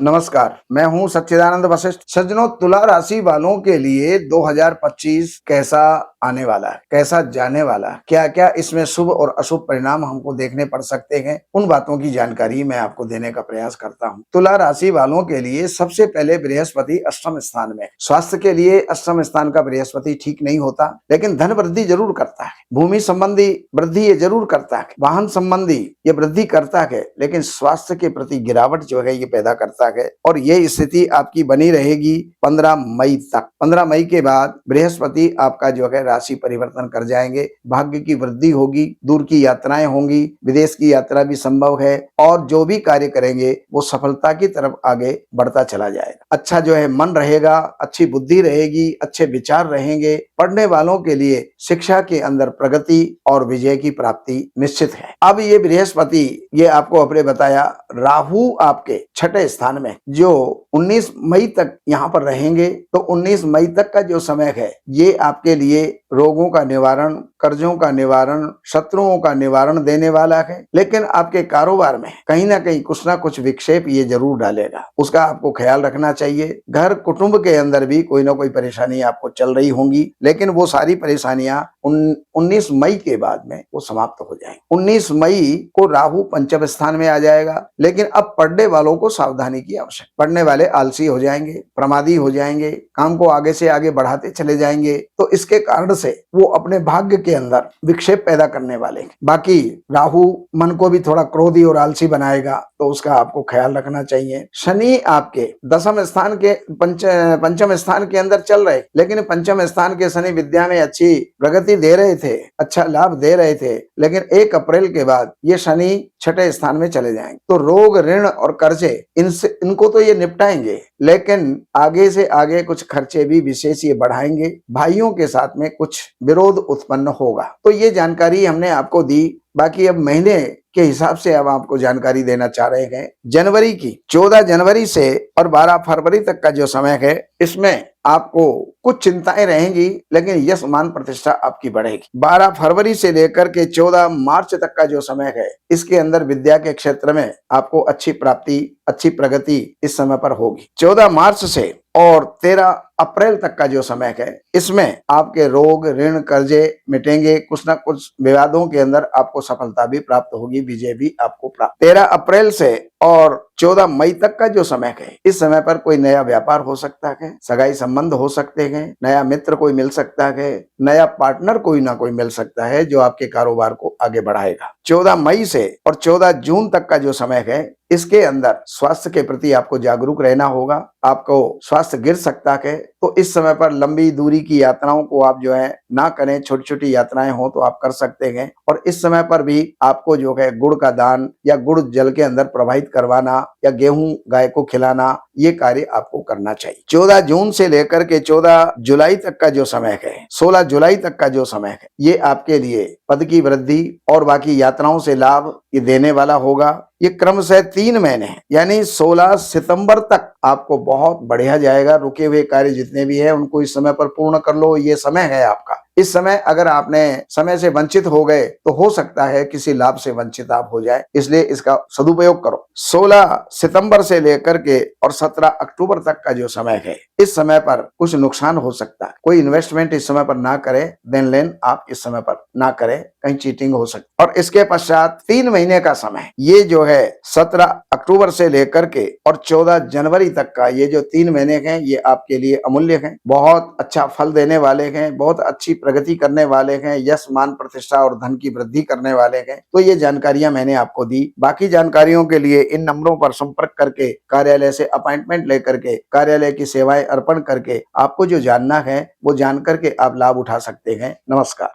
नमस्कार, मैं हूं सच्चिदानंद वशिष्ठ। सज्जनों, तुला राशि वालों के लिए 2025 कैसा आने वाला है, कैसा जाने वाला है, क्या क्या इसमें शुभ और अशुभ परिणाम हमको देखने पड़ सकते हैं, उन बातों की जानकारी मैं आपको देने का प्रयास करता हूं। तुला राशि वालों के लिए सबसे पहले बृहस्पति अष्टम स्थान में। स्वास्थ्य के लिए अष्टम स्थान का बृहस्पति ठीक नहीं होता, लेकिन धन वृद्धि जरूर करता है। भूमि संबंधी वृद्धि ये जरूर करता है, वाहन संबंधी ये वृद्धि करता है, लेकिन स्वास्थ्य के प्रति गिरावट जो है ये पैदा करता है। और ये स्थिति आपकी बनी रहेगी 15 मई तक। 15 मई के बाद बृहस्पति आपका जो है राशि परिवर्तन कर जाएंगे। भाग्य की वृद्धि होगी, दूर की यात्राएं होंगी, विदेश की यात्रा भी संभव है, और जो भी कार्य करेंगे वो सफलता की तरफ आगे बढ़ता चला जाएगा। अच्छा जो है मन रहेगा, अच्छी बुद्धि रहेगी, अच्छे विचार रहेंगे। पढ़ने वालों के लिए शिक्षा के अंदर प्रगति और विजय की प्राप्ति निश्चित है। अब ये बृहस्पति ये आपको अपने बताया, राहु आपके छठे स्थान में जो 19 मई तक यहाँ पर रहेंगे, तो 19 मई तक का जो समय है ये आपके लिए रोगों का निवारण, कर्जों का निवारण, शत्रुओं का निवारण देने वाला है। लेकिन आपके कारोबार में कहीं ना कहीं कुछ ना कुछ विक्षेप ये जरूर डालेगा, उसका आपको ख्याल रखना चाहिए। घर कुटुंब के अंदर भी कोई ना कोई परेशानी आपको चल रही होंगी, लेकिन वो सारी परेशानियां 19 मई के बाद में वो समाप्त हो जाएंगी। 19 मई को राहु पंचम स्थान में आ जाएगा। लेकिन अब पढ़ने वालों को सावधानी की आवश्यकता। पढ़ने वाले आलसी हो जाएंगे, प्रमादी हो जाएंगे, काम को आगे से आगे बढ़ाते चले जाएंगे, तो इसके कारण से वो अपने भाग्य के अंदर विक्षेप पैदा करने वाले। बाकी राहु मन को भी थोड़ा क्रोधी और आलसी बनाएगा, तो उसका आपको ख्याल रखना चाहिए। शनि आपके दसम स्थान के पंचम स्थान के अंदर चल रहे, लेकिन पंचम स्थान के शनि विद्या में अच्छी प्रगति दे रहे थे, अच्छा लाभ दे रहे थे, लेकिन 1 अप्रैल के बाद ये शनि छठे स्थान में चले जाएंगे। तो रोग, ऋण और कर्जे इनको तो ये निपटाएंगे, लेकिन आगे से आगे कुछ खर्चे भी विशेष ये बढ़ाएंगे। भाइयों के साथ में कुछ विरोध उत्पन्न होगा। तो ये जानकारी हमने आपको दी। बाकी अब महीने के हिसाब से अब आपको जानकारी देना चाह रहे हैं। जनवरी की 14 जनवरी से और 12 फरवरी तक का जो समय है, इसमें आपको कुछ चिंताएं रहेंगी, लेकिन यश मान प्रतिष्ठा आपकी बढ़ेगी। 12 फरवरी से लेकर के 14 मार्च तक का जो समय है, इसके अंदर विद्या के क्षेत्र में आपको अच्छी प्राप्ति, अच्छी प्रगति इस समय पर होगी। 14 मार्च से और 13 अप्रैल तक का जो समय है, इसमें आपके रोग, ऋण, कर्जे मिटेंगे। कुछ ना कुछ विवादों के अंदर आपको सफलता भी प्राप्त होगी, विजय भी आपको प्राप्त। 13 अप्रैल से और 14 मई तक का जो समय है, इस समय पर कोई नया व्यापार हो सकता है, सगाई संबंध हो सकते हैं, नया मित्र कोई मिल सकता है, नया पार्टनर कोई ना कोई मिल सकता है जो आपके कारोबार को आगे बढ़ाएगा। 14 मई से और 14 जून तक का जो समय है, इसके अंदर स्वास्थ्य के प्रति आपको जागरूक रहना होगा। आपको स्वास्थ्य गिर सकता है, तो इस समय पर लंबी दूरी की यात्राओं को आप जो है ना करें। छोटी छोटी यात्राएं हो तो आप कर सकते हैं। और इस समय पर भी आपको जो है गुड़ का दान या गुड़ जल के अंदर प्रवाहित करवाना या गेहूं गाय को खिलाना, ये कार्य आपको करना चाहिए। 14 जून से लेकर के 14 जुलाई तक का जो समय है, 16 जुलाई तक का जो समय है, ये आपके लिए पद की वृद्धि और बाकी यात्राओं से लाभ ये देने वाला होगा। ये क्रम से 3 महीने यानी 16 सितंबर तक आपको बहुत बढ़िया जाएगा। रुके हुए कार्य जितने भी है उनको इस समय पर पूर्ण कर लो, ये समय है आपका। इस समय अगर आपने समय से वंचित हो गए तो हो सकता है किसी लाभ से वंचित आप हो जाए, इसलिए इसका सदुपयोग करो। 16 सितंबर से लेकर के और 17 अक्टूबर तक का जो समय है, इस समय पर कुछ नुकसान हो सकता है। कोई इन्वेस्टमेंट इस समय पर ना करें, देन लेन आप इस समय पर ना करें, कहीं चीटिंग हो सकती है। और इसके पश्चात 3 महीने का समय, ये जो है 17 अक्टूबर से लेकर के और 14 जनवरी तक का ये जो 3 महीने हैं, ये आपके लिए अमूल्य हैं, बहुत अच्छा फल देने वाले हैं, बहुत अच्छी प्रगति करने वाले हैं, यश मान प्रतिष्ठा और धन की वृद्धि करने वाले हैं। तो ये जानकारियां मैंने आपको दी। बाकी जानकारियों के लिए इन नंबरों पर संपर्क करके कार्यालय से अपॉइंटमेंट लेकर के कार्यालय की सेवाएं अर्पण करके आपको जो जानना है वो जान करके आप लाभ उठा सकते हैं। नमस्कार।